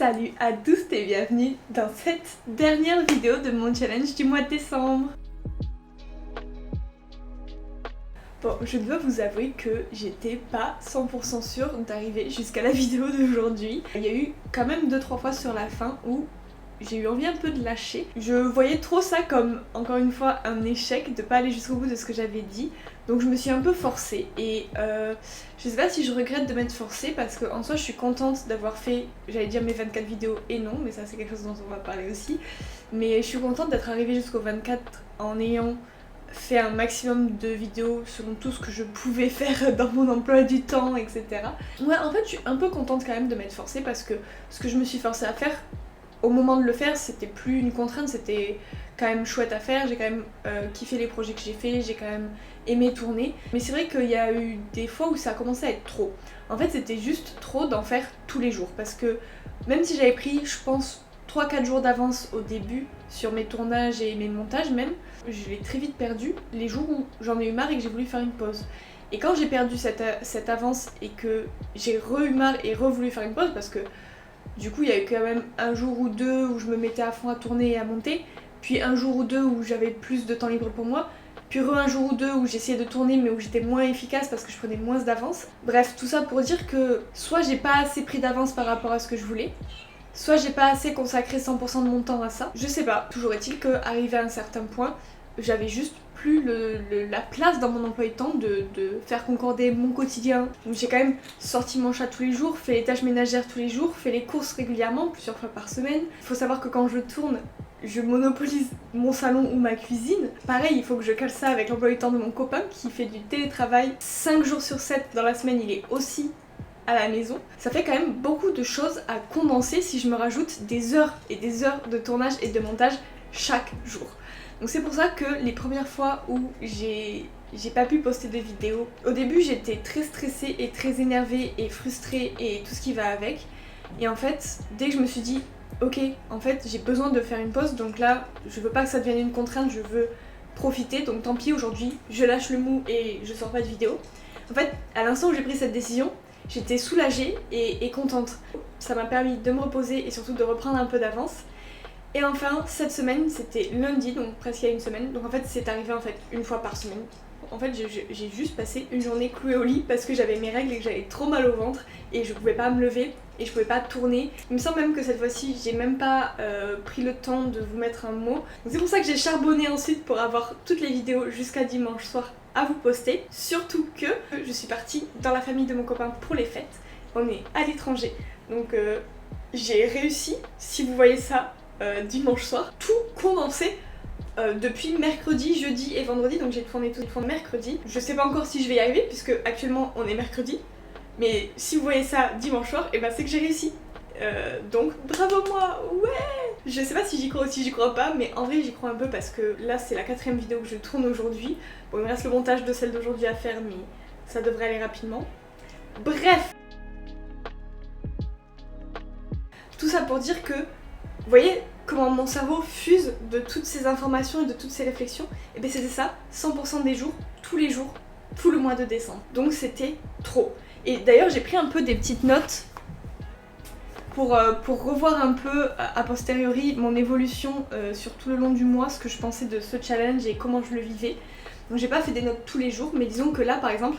Salut à tous et bienvenue dans cette dernière vidéo de mon challenge du mois de décembre. Bon, je dois vous avouer que j'étais pas 100% sûre d'arriver jusqu'à la vidéo d'aujourd'hui. Il y a eu quand même 2-3 fois sur la fin où j'ai eu envie un peu de lâcher. Je voyais trop ça comme, encore une fois, un échec de pas aller jusqu'au bout de ce que j'avais dit. Donc je me suis un peu forcée et je sais pas si je regrette de m'être forcée parce qu'en soi je suis contente d'avoir fait, j'allais dire mes 24 vidéos et non, mais ça c'est quelque chose dont on va parler aussi. Mais je suis contente d'être arrivée jusqu'au 24 en ayant fait un maximum de vidéos selon tout ce que je pouvais faire dans mon emploi du temps, etc. Ouais, en fait je suis un peu contente quand même de m'être forcée parce que ce que je me suis forcée à faire, au moment de le faire, c'était plus une contrainte, c'était quand même chouette à faire, j'ai quand même kiffé les projets que j'ai fait, j'ai quand même aimé tourner. Mais c'est vrai qu'il y a eu des fois où ça a commencé à être trop. En fait c'était juste trop d'en faire tous les jours parce que même si j'avais pris, je pense, 3-4 jours d'avance au début sur mes tournages et mes montages même, je l'ai très vite perdu les jours où j'en ai eu marre et que j'ai voulu faire une pause. Et quand j'ai perdu cette avance et que j'ai eu marre et voulu faire une pause parce que du coup il y a eu quand même un jour ou deux où je me mettais à fond à tourner et à monter, puis un jour ou deux où j'avais plus de temps libre pour moi, puis un jour ou deux où j'essayais de tourner mais où j'étais moins efficace parce que je prenais moins d'avance. Bref, tout ça pour dire que soit j'ai pas assez pris d'avance par rapport à ce que je voulais, soit j'ai pas assez consacré 100% de mon temps à ça, je sais pas. Toujours est-il qu'arrivé à un certain point, j'avais juste plus la place dans mon emploi du temps de faire concorder mon quotidien. Donc j'ai quand même sorti mon chat tous les jours, fait les tâches ménagères tous les jours, fait les courses régulièrement, plusieurs fois par semaine. Il faut savoir que quand je tourne, je monopolise mon salon ou ma cuisine. Pareil, il faut que je cale ça avec l'emploi du temps de mon copain qui fait du télétravail 5 jours sur 7 dans la semaine, il est aussi à la maison. Ça fait quand même beaucoup de choses à condenser si je me rajoute des heures et des heures de tournage et de montage chaque jour. Donc c'est pour ça que les premières fois où j'ai pas pu poster de vidéos, au début j'étais très stressée et très énervée et frustrée et tout ce qui va avec. Et en fait, dès que je me suis dit ok, en fait j'ai besoin de faire une pause, donc là je veux pas que ça devienne une contrainte, je veux profiter, donc tant pis, aujourd'hui je lâche le mou et je sors pas de vidéo. En fait, à l'instant où j'ai pris cette décision, j'étais soulagée et contente. Ça m'a permis de me reposer et surtout de reprendre un peu d'avance. Et enfin, cette semaine, c'était lundi, donc presque il y a une semaine. Donc en fait, c'est arrivé en fait une fois par semaine. En fait, j'ai juste passé une journée clouée au lit parce que j'avais mes règles et que j'avais trop mal au ventre et je pouvais pas me lever et je pouvais pas tourner. Il me semble même que cette fois-ci, j'ai même pas pris le temps de vous mettre un mot. Donc c'est pour ça que j'ai charbonné ensuite pour avoir toutes les vidéos jusqu'à dimanche soir à vous poster. Surtout que je suis partie dans la famille de mon copain pour les fêtes. On est à l'étranger, donc j'ai réussi, si vous voyez ça, dimanche soir, tout condensé depuis mercredi, jeudi et vendredi, donc j'ai tourné tout mercredi. Je sais pas encore si je vais y arriver puisque actuellement on est mercredi, mais si vous voyez ça dimanche soir, et ben c'est que j'ai réussi. Donc bravo moi, ouais. Je sais pas si j'y crois ou si j'y crois pas, mais en vrai j'y crois un peu parce que là c'est la 4ème vidéo que je tourne aujourd'hui. Bon, il me reste le montage de celle d'aujourd'hui à faire, mais ça devrait aller rapidement. Bref, tout ça pour dire que, vous voyez comment mon cerveau fuse de toutes ces informations et de toutes ces réflexions, et bien c'était ça, 100% des jours, tous les jours, tout le mois de décembre. Donc c'était trop. Et d'ailleurs j'ai pris un peu des petites notes pour revoir un peu a posteriori mon évolution sur tout le long du mois, ce que je pensais de ce challenge et comment je le vivais. Donc j'ai pas fait des notes tous les jours, mais disons que là par exemple,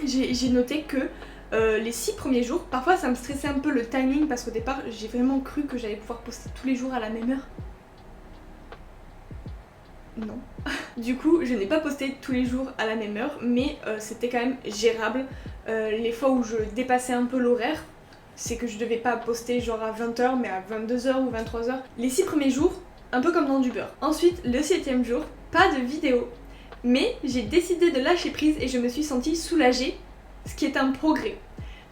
j'ai noté que les 6 premiers jours, parfois ça me stressait un peu le timing parce qu'au départ j'ai vraiment cru que j'allais pouvoir poster tous les jours à la même heure. Non. Du coup je n'ai pas posté tous les jours à la même heure, mais c'était quand même gérable. Les fois où je dépassais un peu l'horaire, c'est que je devais pas poster genre à 20h mais à 22h ou 23h. Les 6 premiers jours, un peu comme dans du beurre. Ensuite, le 7ème jour, pas de vidéo. Mais j'ai décidé de lâcher prise et je me suis sentie soulagée, ce qui est un progrès.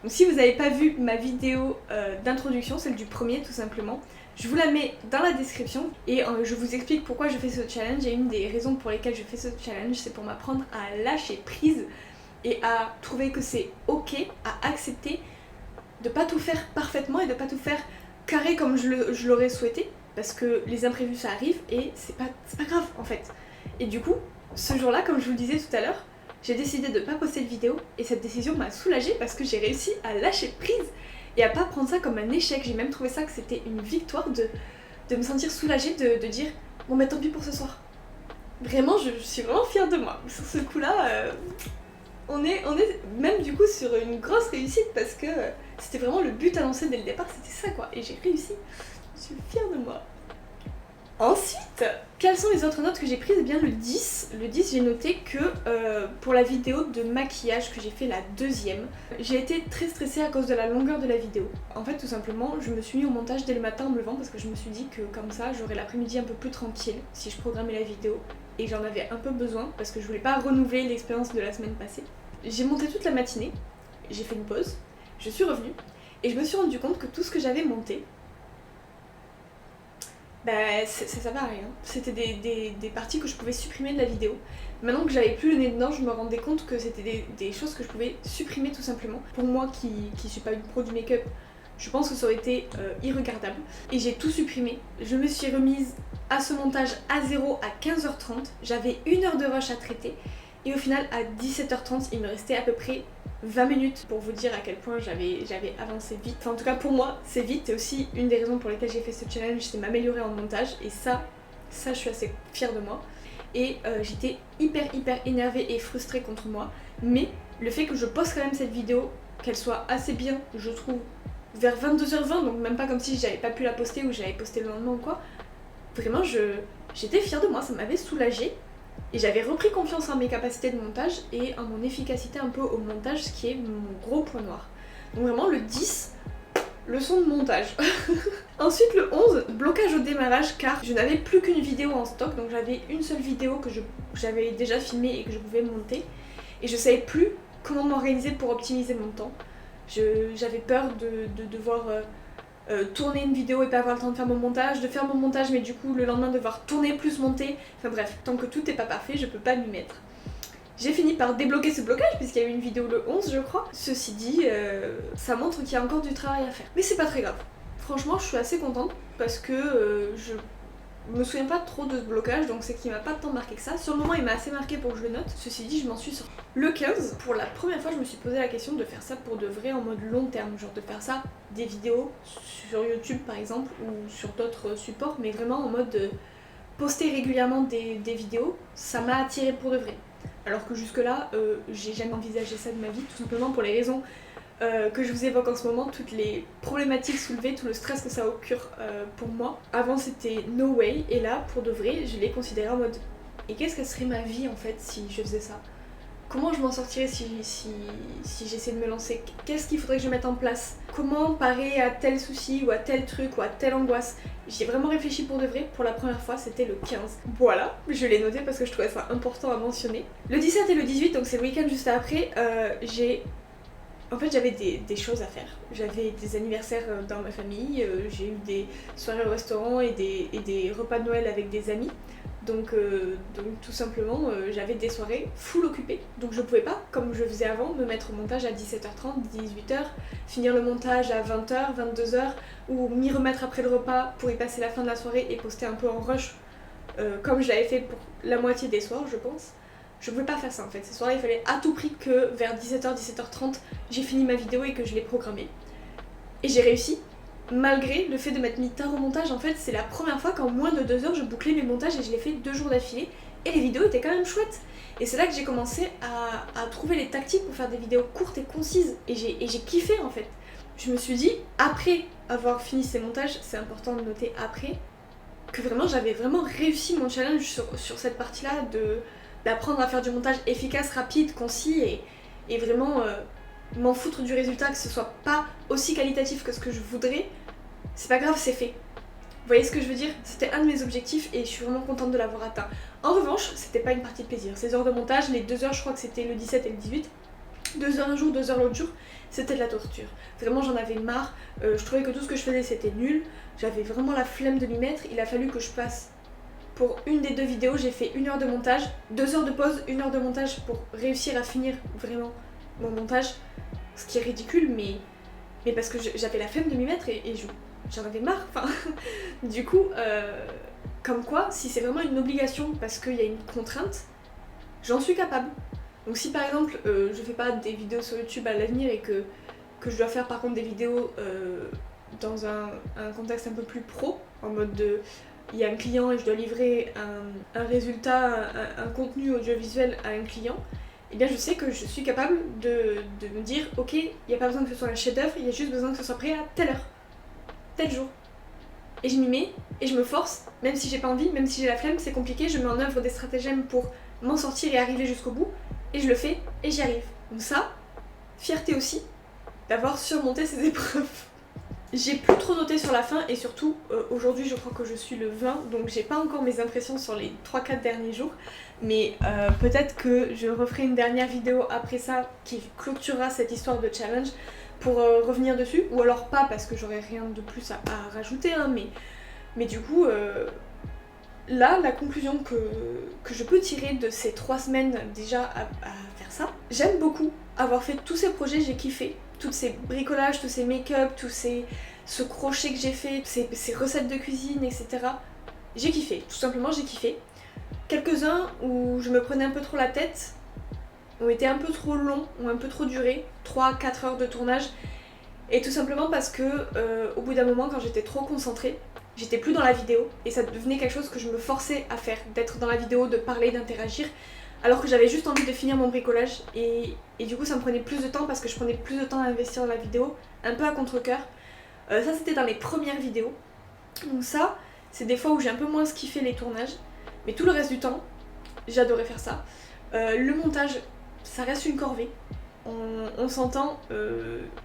Donc si vous n'avez pas vu ma vidéo d'introduction, celle du premier tout simplement, je vous la mets dans la description et je vous explique pourquoi je fais ce challenge. Et une des raisons pour lesquelles je fais ce challenge, c'est pour m'apprendre à lâcher prise et à trouver que c'est ok, à accepter de pas tout faire parfaitement et de pas tout faire carré comme je l'aurais souhaité, parce que les imprévus ça arrive et c'est pas grave en fait. Et du coup, ce jour-là, comme je vous le disais tout à l'heure, j'ai décidé de pas poster de vidéo et cette décision m'a soulagée parce que j'ai réussi à lâcher prise et à pas prendre ça comme un échec. J'ai même trouvé ça que c'était une victoire de me sentir soulagée, de dire bon bah tant pis pour ce soir. Vraiment, je suis vraiment fière de moi. Sur ce coup-là, on est même du coup sur une grosse réussite parce que c'était vraiment le but annoncé dès le départ, c'était ça quoi. Et j'ai réussi. Je suis fière de moi. Ensuite, quelles sont les autres notes que j'ai prises? Eh bien le 10. Le 10, j'ai noté que pour la vidéo de maquillage que j'ai fait la deuxième, j'ai été très stressée à cause de la longueur de la vidéo. En fait, tout simplement, je me suis mis au montage dès le matin en me levant parce que je me suis dit que comme ça, j'aurais l'après-midi un peu plus tranquille si je programmais la vidéo. Et j'en avais un peu besoin parce que je voulais pas renouveler l'expérience de la semaine passée. J'ai monté toute la matinée, j'ai fait une pause, je suis revenue et je me suis rendu compte que tout ce que j'avais monté, bah ça servait à rien. C'était des parties que je pouvais supprimer de la vidéo. Maintenant que j'avais plus le nez dedans, je me rendais compte que c'était des choses que je pouvais supprimer tout simplement. Pour moi qui suis pas une pro du make-up, je pense que ça aurait été irregardable. Et j'ai tout supprimé. Je me suis remise à ce montage à 0 à 15h30. J'avais 1 heure de rush à traiter. Et au final, à 17h30, il me restait à peu près 20 minutes pour vous dire à quel point j'avais avancé vite. Enfin, en tout cas, pour moi, c'est vite. Et aussi, une des raisons pour lesquelles j'ai fait ce challenge, c'est m'améliorer en montage. Et ça, je suis assez fière de moi. Et j'étais hyper énervée et frustrée contre moi. Mais le fait que je poste quand même cette vidéo, qu'elle soit assez bien, je trouve, vers 22h20, donc même pas comme si j'avais pas pu la poster ou j'avais posté le lendemain ou quoi. Vraiment, j'étais fière de moi, ça m'avait soulagée. Et j'avais repris confiance en mes capacités de montage et en mon efficacité un peu au montage, ce qui est mon gros point noir. Donc vraiment le 10, leçon de montage. Ensuite le 11, blocage au démarrage car je n'avais plus qu'une vidéo en stock, donc j'avais une seule vidéo que j'avais déjà filmée et que je pouvais monter. Et je savais plus comment m'organiser pour optimiser mon temps. J'avais peur de devoir tourner une vidéo et pas avoir le temps de faire mon montage, de faire mon montage mais du coup le lendemain devoir tourner plus monter, enfin bref, tant que tout n'est pas parfait, je peux pas m'y mettre. J'ai fini par débloquer ce blocage puisqu'il y a eu une vidéo le 11 je crois. Ceci dit, ça montre qu'il y a encore du travail à faire. Mais c'est pas très grave. Franchement je suis assez contente parce que je me souviens pas trop de ce blocage, donc c'est qu'il m'a pas tant marqué que ça. Sur le moment il m'a assez marqué pour que je le note. Ceci dit, je m'en suis sortie. Le 15, pour la première fois je me suis posé la question de faire ça pour de vrai en mode long terme, genre de faire ça des vidéos sur YouTube par exemple ou sur d'autres supports, mais vraiment en mode de poster régulièrement des vidéos. Ça m'a attiré pour de vrai. Alors que jusque là j'ai jamais envisagé ça de ma vie, tout simplement pour les raisons que je vous évoque en ce moment, toutes les problématiques soulevées, tout le stress que ça occure pour moi. Avant c'était no way, et là pour de vrai je l'ai considéré en mode et qu'est-ce que serait ma vie en fait si je faisais ça? Comment je m'en sortirais si j'essaie de me lancer? Qu'est-ce qu'il faudrait que je mette en place? Comment parer à tel souci ou à tel truc ou à telle angoisse? J'y ai vraiment réfléchi pour de vrai, pour la première fois c'était le 15. Voilà, je l'ai noté parce que je trouvais ça important à mentionner. Le 17 et le 18, donc c'est le week-end juste après, en fait j'avais des choses à faire. J'avais des anniversaires dans ma famille, j'ai eu des soirées au restaurant et des repas de Noël avec des amis. Donc tout simplement j'avais des soirées full occupées. Donc je pouvais pas, comme je faisais avant, me mettre au montage à 17h30, 18h, finir le montage à 20h, 22h, ou m'y remettre après le repas pour y passer la fin de la soirée et poster un peu en rush, comme je l'avais fait pour la moitié des soirs je pense. Je pouvais pas faire ça en fait, ces soirées il fallait à tout prix que vers 17h, 17h30 j'ai fini ma vidéo et que je l'ai programmée. Et j'ai réussi, malgré le fait de m'être mis tard au montage. En fait c'est la première fois qu'en moins de 2 heures je bouclais mes montages et je l'ai fait 2 jours d'affilée et les vidéos étaient quand même chouettes. Et c'est là que j'ai commencé à trouver les tactiques pour faire des vidéos courtes et concises et j'ai kiffé en fait. Je me suis dit, après avoir fini ces montages, c'est important de noter après, que vraiment j'avais vraiment réussi mon challenge sur cette partie là d'apprendre à faire du montage efficace, rapide, concis et vraiment m'en foutre du résultat, que ce soit pas aussi qualitatif que ce que je voudrais, c'est pas grave, c'est fait. Vous voyez ce que je veux dire? C'était un de mes objectifs et je suis vraiment contente de l'avoir atteint. En revanche, c'était pas une partie de plaisir. Ces heures de montage, les 2 heures, je crois que c'était le 17 et le 18, 2 heures un jour, 2 heures l'autre jour, c'était de la torture. Vraiment j'en avais marre, je trouvais que tout ce que je faisais c'était nul, j'avais vraiment la flemme de m'y mettre. Il a fallu que je passe, pour une des 2 vidéos, j'ai fait 1 heure de montage, 2 heures de pause, 1 heure de montage pour réussir à finir vraiment mon montage. Ce qui est ridicule, mais parce que j'avais la flemme de m'y mettre et j'en avais marre. Enfin, du coup, comme quoi, si c'est vraiment une obligation parce qu'il y a une contrainte, j'en suis capable. Donc si par exemple je fais pas des vidéos sur YouTube à l'avenir et que que je dois faire par contre des vidéos dans un contexte un peu plus pro, en mode de il y a un client et je dois livrer un résultat, un contenu audiovisuel à un client, et bien je sais que je suis capable de me dire ok, il n'y a pas besoin que ce soit un chef-d'œuvre, il y a juste besoin que ce soit prêt à telle heure, tel jour. Et je m'y mets et je me force, même si j'ai pas envie, même si j'ai la flemme, c'est compliqué, je mets en œuvre des stratagèmes pour m'en sortir et arriver jusqu'au bout, et je le fais et j'y arrive. Donc ça, fierté aussi d'avoir surmonté ces épreuves. J'ai plus trop noté sur la fin et surtout aujourd'hui je crois que je suis le 20, donc j'ai pas encore mes impressions sur les 3-4 derniers jours, mais peut-être que je referai une dernière vidéo après ça qui clôturera cette histoire de challenge pour revenir dessus, ou alors pas parce que j'aurai rien de plus à rajouter, hein, mais du coup là la conclusion que je peux tirer de ces 3 semaines déjà à faire ça, j'aime beaucoup avoir fait tous ces projets, j'ai kiffé. Tous ces bricolages, tous ces make-up, ce crochet que j'ai fait, ces recettes de cuisine, etc. J'ai kiffé, tout simplement j'ai kiffé. Quelques-uns où je me prenais un peu trop la tête, ont été un peu trop longs, ont un peu trop duré, 3-4 heures de tournage. Et tout simplement parce que au bout d'un moment, quand j'étais trop concentrée, j'étais plus dans la vidéo et ça devenait quelque chose que je me forçais à faire, d'être dans la vidéo, de parler, d'interagir. Alors que j'avais juste envie de finir mon bricolage et du coup ça me prenait plus de temps parce que je prenais plus de temps à investir dans la vidéo, un peu à contre-cœur. Ça c'était dans les premières vidéos. Donc ça, c'est des fois où j'ai un peu moins kiffé les tournages. Mais tout le reste du temps, j'adorais faire ça. Le montage, ça reste une corvée. On s'entend,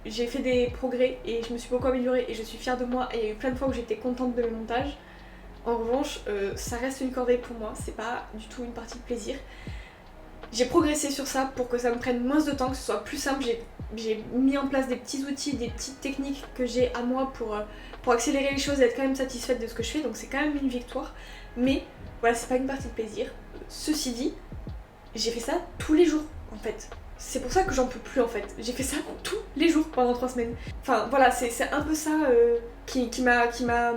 j'ai fait des progrès et je me suis beaucoup améliorée et je suis fière de moi. Et il y a eu plein de fois où j'étais contente de mes montages. En revanche, ça reste une corvée pour moi, c'est pas du tout une partie de plaisir. J'ai progressé sur ça pour que ça me prenne moins de temps, que ce soit plus simple. J'ai mis en place des petits outils, des petites techniques que j'ai à moi pour accélérer les choses et être quand même satisfaite de ce que je fais, donc c'est quand même une victoire. Mais voilà, c'est pas une partie de plaisir. Ceci dit, j'ai fait ça tous les jours en fait. C'est pour ça que j'en peux plus en fait. J'ai fait ça tous les jours pendant 3 semaines. Enfin voilà, c'est un peu ça qui m'a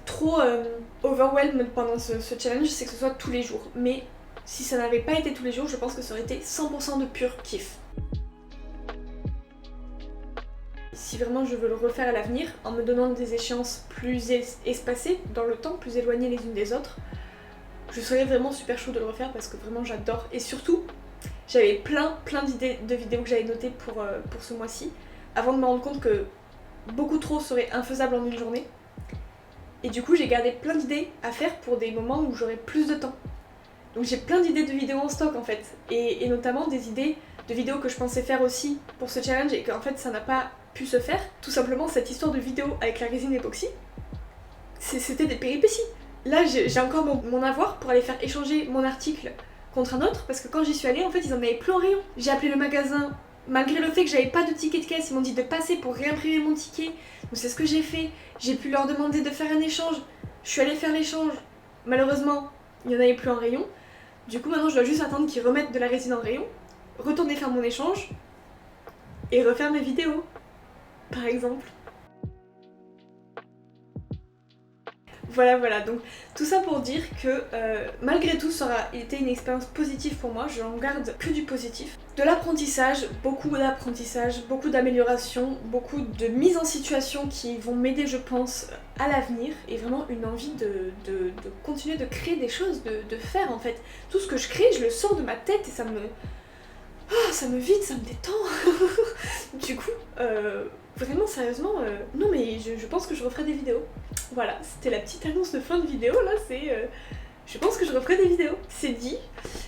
trop overwhelmed pendant ce challenge, c'est que ce soit tous les jours. Mais si ça n'avait pas été tous les jours, je pense que ça aurait été 100% de pur kiff. Si vraiment je veux le refaire à l'avenir, en me donnant des échéances plus espacées dans le temps, plus éloignées les unes des autres, je serais vraiment super chaud de le refaire parce que vraiment j'adore. Et surtout, j'avais plein d'idées de vidéos que j'avais notées pour ce mois-ci, avant de me rendre compte que beaucoup trop serait infaisable en une journée. Et du coup j'ai gardé plein d'idées à faire pour des moments où j'aurais plus de temps. Donc j'ai plein d'idées de vidéos en stock en fait, et notamment des idées de vidéos que je pensais faire aussi pour ce challenge et qu'en fait ça n'a pas pu se faire. Tout simplement cette histoire de vidéo avec la résine époxy, c'était des péripéties. Là j'ai encore mon avoir pour aller faire échanger mon article contre un autre, parce que quand j'y suis allée en fait ils en avaient plus en rayon. J'ai appelé le magasin, malgré le fait que j'avais pas de ticket de caisse, ils m'ont dit de passer pour réimprimer mon ticket. Donc c'est ce que j'ai fait, j'ai pu leur demander de faire un échange, je suis allée faire l'échange, malheureusement il n'y en avait plus en rayon. Du coup maintenant je dois juste attendre qu'ils remettent de la résine en rayon, retourner faire mon échange et refaire mes vidéos, par exemple. Voilà, donc tout ça pour dire que malgré tout ça aura été une expérience positive pour moi, je n'en garde que du positif. De l'apprentissage, beaucoup d'amélioration, beaucoup de mise en situation qui vont m'aider je pense à l'avenir, et vraiment une envie de continuer de créer des choses, de faire en fait. Tout ce que je crée, je le sors de ma tête et ça me vide, ça me détend. Du coup, vraiment sérieusement, non mais je pense que je referai des vidéos. Voilà, c'était la petite annonce de fin de vidéo là, je pense que je referai des vidéos, c'est dit.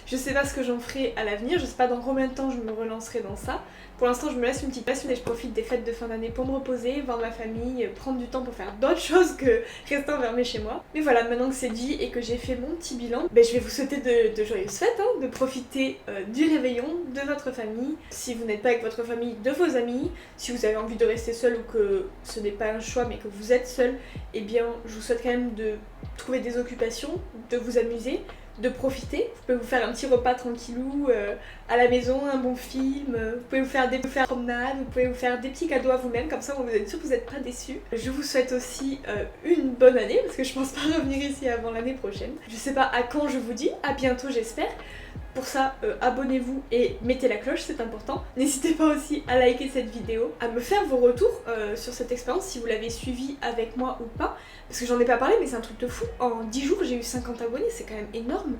Je sais pas ce que j'en ferai à l'avenir, je sais pas dans combien de temps je me relancerai dans ça. Pour l'instant je me laisse une petite passion et je profite des fêtes de fin d'année pour me reposer, voir ma famille, prendre du temps pour faire d'autres choses que rester enfermée chez moi. Mais voilà, maintenant que c'est dit et que j'ai fait mon petit bilan, je vais vous souhaiter de joyeuses fêtes, hein, de profiter du réveillon, de votre famille. Si vous n'êtes pas avec votre famille, de vos amis. Si vous avez envie de rester seul ou que ce n'est pas un choix mais que vous êtes seul, eh bien je vous souhaite quand même de trouver des occupations, de vous amuser, de profiter. Vous pouvez vous faire un petit repas tranquillou à la maison, un bon film, vous pouvez vous faire des promenades, vous pouvez vous faire des petits cadeaux à vous-même, comme ça vous êtes sûr que vous n'êtes pas déçus. Je vous souhaite aussi une bonne année, parce que je pense pas revenir ici avant l'année prochaine. Je sais pas à quand je vous dis, à bientôt j'espère. Pour ça, abonnez-vous et mettez la cloche, c'est important. N'hésitez pas aussi à liker cette vidéo, à me faire vos retours sur cette expérience, si vous l'avez suivie avec moi ou pas. Parce que j'en ai pas parlé, mais c'est un truc de fou. En 10 jours, j'ai eu 50 abonnés, c'est quand même énorme.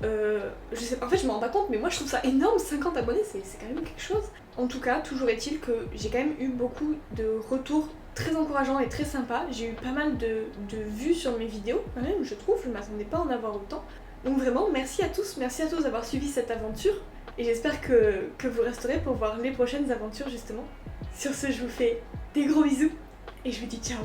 En fait, je me rends pas compte, mais moi je trouve ça énorme, 50 abonnés, c'est quand même quelque chose. En tout cas, toujours est-il que j'ai quand même eu beaucoup de retours très encourageants et très sympas. J'ai eu pas mal de vues sur mes vidéos, quand même, je trouve, je m'attendais pas à en avoir autant. Donc vraiment, merci à tous d'avoir suivi cette aventure et j'espère que vous resterez pour voir les prochaines aventures justement. Sur ce, je vous fais des gros bisous et je vous dis ciao.